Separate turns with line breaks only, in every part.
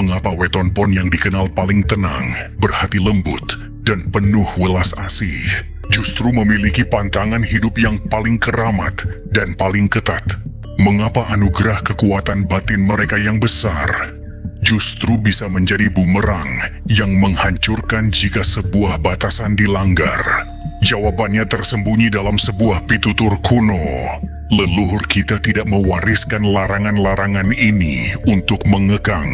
Mengapa Weton Pon yang dikenal paling tenang, berhati lembut, dan penuh welas asih, justru memiliki pantangan hidup yang paling keramat dan paling ketat? Mengapa anugerah kekuatan batin mereka yang besar justru bisa menjadi bumerang yang menghancurkan jika sebuah batasan dilanggar? Jawabannya tersembunyi dalam sebuah pitutur kuno. Leluhur kita tidak mewariskan larangan-larangan ini untuk mengekang,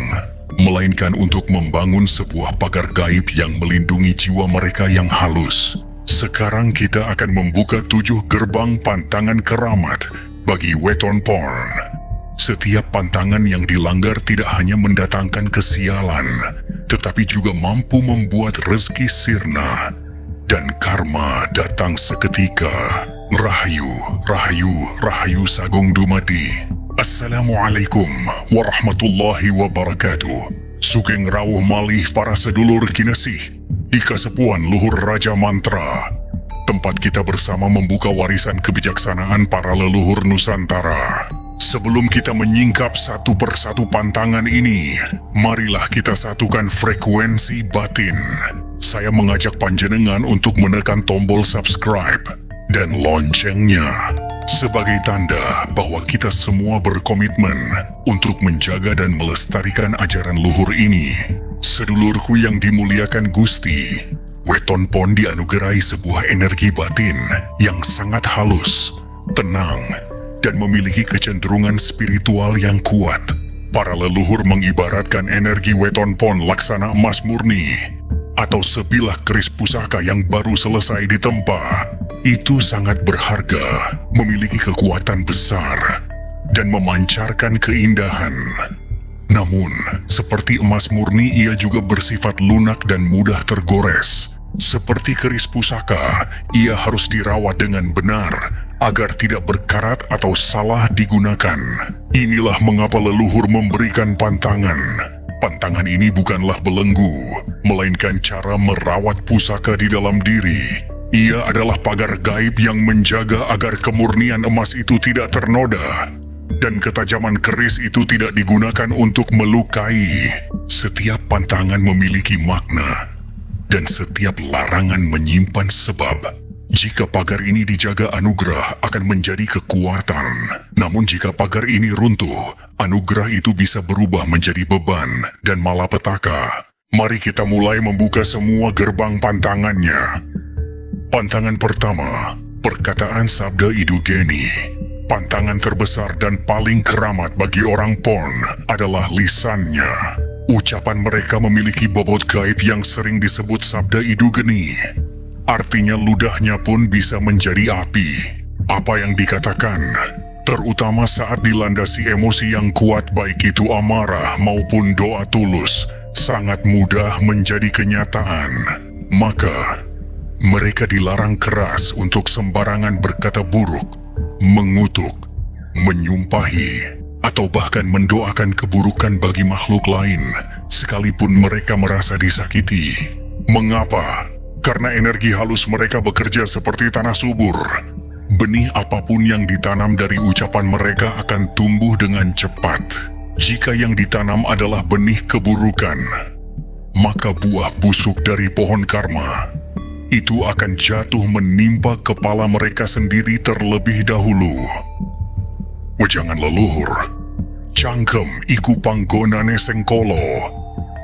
melainkan untuk membangun sebuah pagar gaib yang melindungi jiwa mereka yang halus. Sekarang kita akan membuka 7 gerbang pantangan keramat bagi Weton Pon. Setiap pantangan yang dilanggar tidak hanya mendatangkan kesialan, tetapi juga mampu membuat rezeki sirna dan karma datang seketika. Rahayu, rahayu, rahayu sagung dumadi. Assalamualaikum warahmatullahi wabarakatuh. Sugeng rawuh malih para sedulur kinasih di Kasepuan Luhur Raja Mantra, tempat kita bersama membuka warisan kebijaksanaan para leluhur Nusantara. Sebelum kita menyingkap satu persatu pantangan ini, marilah kita satukan frekuensi batin. Saya mengajak panjenengan untuk menekan tombol subscribe dan loncengnya sebagai tanda bahwa kita semua berkomitmen untuk menjaga dan melestarikan ajaran luhur ini. Sedulurku yang dimuliakan Gusti, Weton Pon dianugerahi sebuah energi batin yang sangat halus, tenang, dan memiliki kecenderungan spiritual yang kuat. Para leluhur mengibaratkan energi Weton Pon laksana emas murni atau sebilah keris pusaka yang baru selesai ditempa. Itu sangat berharga, memiliki kekuatan besar, dan memancarkan keindahan. Namun, seperti emas murni, ia juga bersifat lunak dan mudah tergores. Seperti keris pusaka, ia harus dirawat dengan benar agar tidak berkarat atau salah digunakan. Inilah mengapa leluhur memberikan pantangan. Pantangan ini bukanlah belenggu, melainkan cara merawat pusaka di dalam diri. Ia adalah pagar gaib yang menjaga agar kemurnian emas itu tidak ternoda dan ketajaman keris itu tidak digunakan untuk melukai. Setiap pantangan memiliki makna dan setiap larangan menyimpan sebab. Jika pagar ini dijaga, anugerah akan menjadi kekuatan. Namun jika pagar ini runtuh, anugerah itu bisa berubah menjadi beban dan malapetaka. Mari kita mulai membuka semua gerbang pantangannya. Pantangan pertama, perkataan Sabda Idugeni. Pantangan terbesar dan paling keramat bagi orang Pon adalah lisannya. Ucapan mereka memiliki bobot gaib yang sering disebut Sabda Idugeni. Artinya ludahnya pun bisa menjadi api. Apa yang dikatakan, terutama saat dilandasi emosi yang kuat baik itu amarah maupun doa tulus, sangat mudah menjadi kenyataan. Maka, mereka dilarang keras untuk sembarangan berkata buruk, mengutuk, menyumpahi, atau bahkan mendoakan keburukan bagi makhluk lain, sekalipun mereka merasa disakiti. Mengapa? Karena energi halus mereka bekerja seperti tanah subur. Benih apapun yang ditanam dari ucapan mereka akan tumbuh dengan cepat. Jika yang ditanam adalah benih keburukan, maka buah busuk dari pohon karma itu akan jatuh menimpa kepala mereka sendiri terlebih dahulu. Wejangan leluhur, cangkem iku panggonane sengkolo.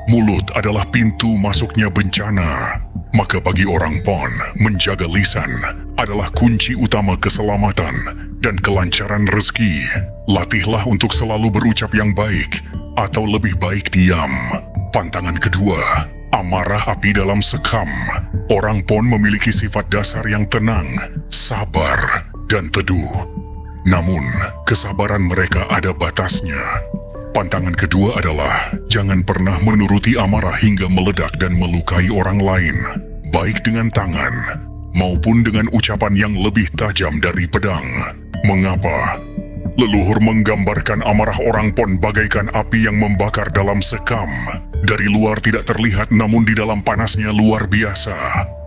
Mulut adalah pintu masuknya bencana. Maka bagi orang Pon, menjaga lisan adalah kunci utama keselamatan dan kelancaran rezeki. Latihlah untuk selalu berucap yang baik, atau lebih baik diam. Pantangan kedua, amarah api dalam sekam. Orang Pon memiliki sifat dasar yang tenang, sabar, dan teduh. Namun, kesabaran mereka ada batasnya. Pantangan kedua adalah, jangan pernah menuruti amarah hingga meledak dan melukai orang lain, baik dengan tangan, maupun dengan ucapan yang lebih tajam dari pedang. Mengapa? Leluhur menggambarkan amarah orang Pon bagaikan api yang membakar dalam sekam. Dari luar tidak terlihat, namun di dalam panasnya luar biasa.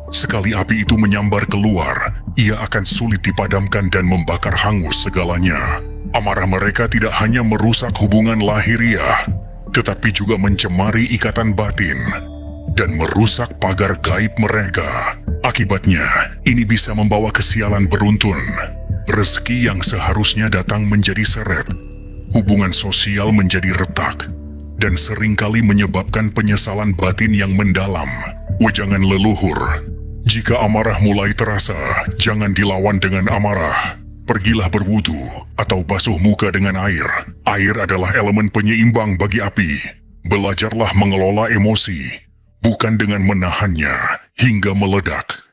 Sekali api itu menyambar keluar, ia akan sulit dipadamkan dan membakar hangus segalanya. Amarah mereka tidak hanya merusak hubungan lahiriah, tetapi juga mencemari ikatan batin dan merusak pagar gaib mereka. Akibatnya, ini bisa membawa kesialan beruntun. Rezeki yang seharusnya datang menjadi seret, hubungan sosial menjadi retak, dan seringkali menyebabkan penyesalan batin yang mendalam. Wejangan leluhur, jika amarah mulai terasa, jangan dilawan dengan amarah. Pergilah berwudu atau basuh muka dengan air. Air adalah elemen penyeimbang bagi api. Belajarlah mengelola emosi, bukan dengan menahannya hingga meledak,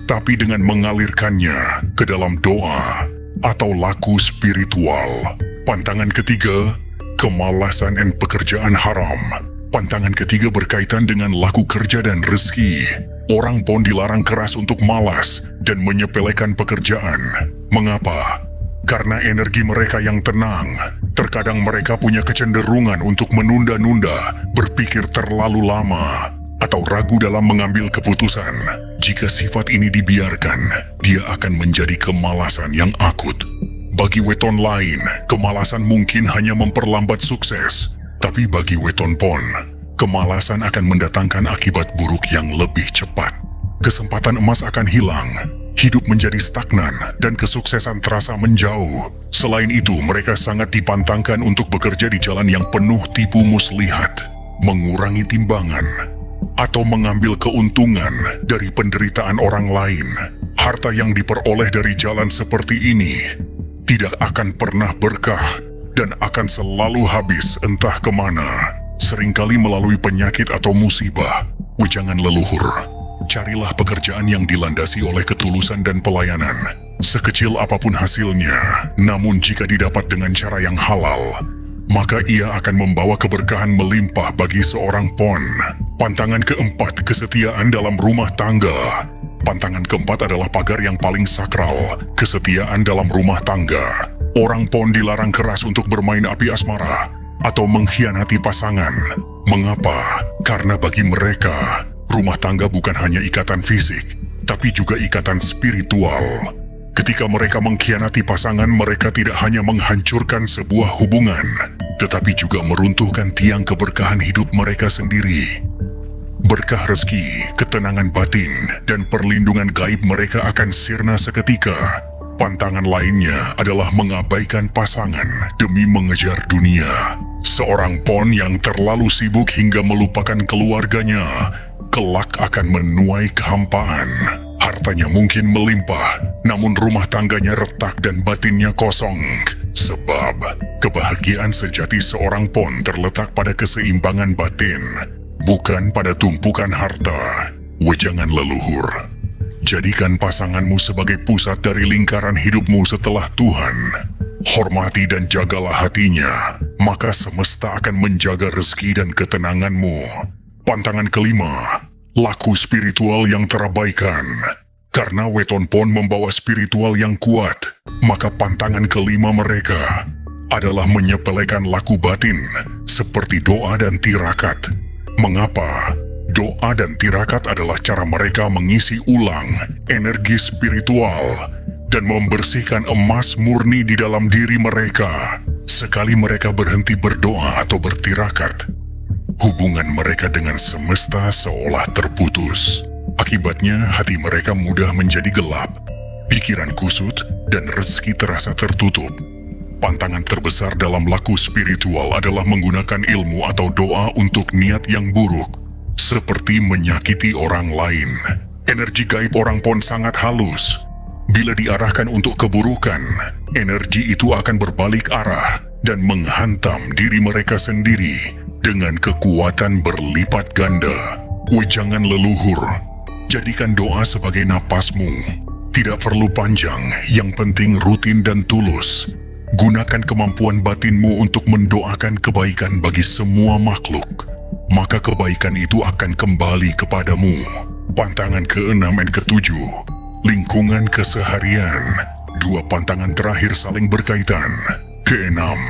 tapi dengan mengalirkannya ke dalam doa atau laku spiritual. Pantangan ketiga, kemalasan dan pekerjaan haram. Pantangan ketiga berkaitan dengan laku kerja dan rezeki. Orang pun dilarang keras untuk malas dan menyepelekan pekerjaan. Mengapa? Karena energi mereka yang tenang. Terkadang mereka punya kecenderungan untuk menunda-nunda, berpikir terlalu lama, atau ragu dalam mengambil keputusan. Jika sifat ini dibiarkan, dia akan menjadi kemalasan yang akut. Bagi weton lain, kemalasan mungkin hanya memperlambat sukses. Tapi bagi weton pon, kemalasan akan mendatangkan akibat buruk yang lebih cepat. Kesempatan emas akan hilang, hidup menjadi stagnan, dan kesuksesan terasa menjauh. Selain itu, mereka sangat dipantangkan untuk bekerja di jalan yang penuh tipu muslihat, mengurangi timbangan, atau mengambil keuntungan dari penderitaan orang lain. Harta yang diperoleh dari jalan seperti ini tidak akan pernah berkah dan akan selalu habis entah kemana, seringkali melalui penyakit atau musibah. Wejangan leluhur, carilah pekerjaan yang dilandasi oleh ketulusan dan pelayanan. Sekecil apapun hasilnya, namun jika didapat dengan cara yang halal, maka ia akan membawa keberkahan melimpah bagi seorang pon. Pantangan keempat, kesetiaan dalam rumah tangga. Pantangan keempat adalah pagar yang paling sakral, kesetiaan dalam rumah tangga. Orang pon dilarang keras untuk bermain api asmara atau mengkhianati pasangan. Mengapa? Karena bagi mereka, rumah tangga bukan hanya ikatan fisik, tapi juga ikatan spiritual. Ketika mereka mengkhianati pasangan, mereka tidak hanya menghancurkan sebuah hubungan, tetapi juga meruntuhkan tiang keberkahan hidup mereka sendiri. Berkah rezeki, ketenangan batin, dan perlindungan gaib mereka akan sirna seketika. Pantangan lainnya adalah mengabaikan pasangan demi mengejar dunia. Seorang pon yang terlalu sibuk hingga melupakan keluarganya, kelak akan menuai kehampaan. Hartanya mungkin melimpah, namun rumah tangganya retak dan batinnya kosong. Sebab, kebahagiaan sejati seorang pon terletak pada keseimbangan batin, bukan pada tumpukan harta. Wejangan leluhur, jadikan pasanganmu sebagai pusat dari lingkaran hidupmu setelah Tuhan. Hormati dan jagalah hatinya, maka semesta akan menjaga rezeki dan ketenanganmu. Pantangan kelima, laku spiritual yang terabaikan. Karena weton pon membawa spiritual yang kuat, maka pantangan kelima mereka adalah menyepelekan laku batin, seperti doa dan tirakat. Mengapa? Doa dan tirakat adalah cara mereka mengisi ulang energi spiritual dan membersihkan emas murni di dalam diri mereka. Sekali mereka berhenti berdoa atau bertirakat, hubungan mereka dengan semesta seolah terputus. Akibatnya, hati mereka mudah menjadi gelap, pikiran kusut, dan rezeki terasa tertutup. Pantangan terbesar dalam laku spiritual adalah menggunakan ilmu atau doa untuk niat yang buruk, seperti menyakiti orang lain. Energi gaib orang pon sangat halus. Bila diarahkan untuk keburukan, energi itu akan berbalik arah dan menghantam diri mereka sendiri dengan kekuatan berlipat ganda. Wejangan leluhur, jadikan doa sebagai napasmu. Tidak perlu panjang, yang penting rutin dan tulus. Gunakan kemampuan batinmu untuk mendoakan kebaikan bagi semua makhluk, maka kebaikan itu akan kembali kepadamu. Pantangan keenam dan ketujuh, lingkungan keseharian. Dua pantangan terakhir saling berkaitan. Keenam,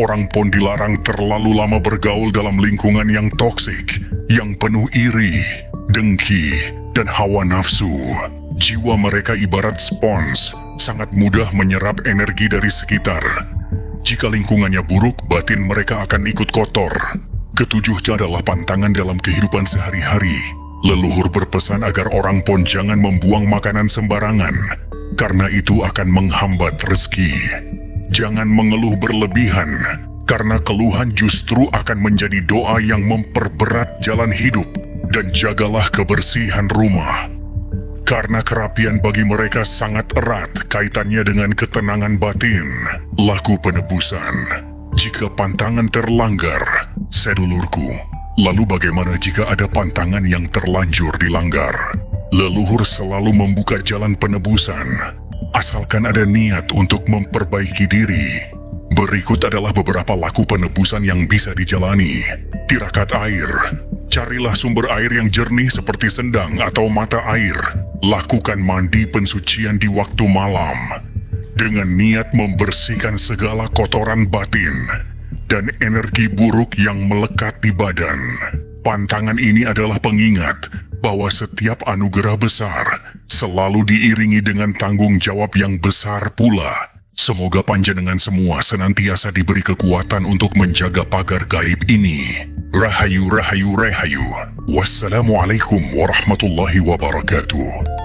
orang pon dilarang terlalu lama bergaul dalam lingkungan yang toksik, yang penuh iri, dengki, dan hawa nafsu. Jiwa mereka ibarat spons, sangat mudah menyerap energi dari sekitar. Jika lingkungannya buruk, batin mereka akan ikut kotor. Ketujuhnya adalah pantangan dalam kehidupan sehari-hari. Leluhur berpesan agar orang pun jangan membuang makanan sembarangan, karena itu akan menghambat rezeki. Jangan mengeluh berlebihan, karena keluhan justru akan menjadi doa yang memperberat jalan hidup. Dan jagalah kebersihan rumah, karena kerapian bagi mereka sangat erat kaitannya dengan ketenangan batin. Laku penebusan. Jika pantangan terlanggar, sedulurku, lalu bagaimana jika ada pantangan yang terlanjur dilanggar? Leluhur selalu membuka jalan penebusan, asalkan ada niat untuk memperbaiki diri. Berikut adalah beberapa laku penebusan yang bisa dijalani. Tirakat air. Carilah sumber air yang jernih seperti sendang atau mata air. Lakukan mandi pensucian di waktu malam, dengan niat membersihkan segala kotoran batin dan energi buruk yang melekat di badan. Pantangan ini adalah pengingat bahwa setiap anugerah besar selalu diiringi dengan tanggung jawab yang besar pula. Semoga panjenengan semua senantiasa diberi kekuatan untuk menjaga pagar gaib ini. Rahayu, rahayu, rahayu. Wassalamualaikum warahmatullahi wabarakatuh.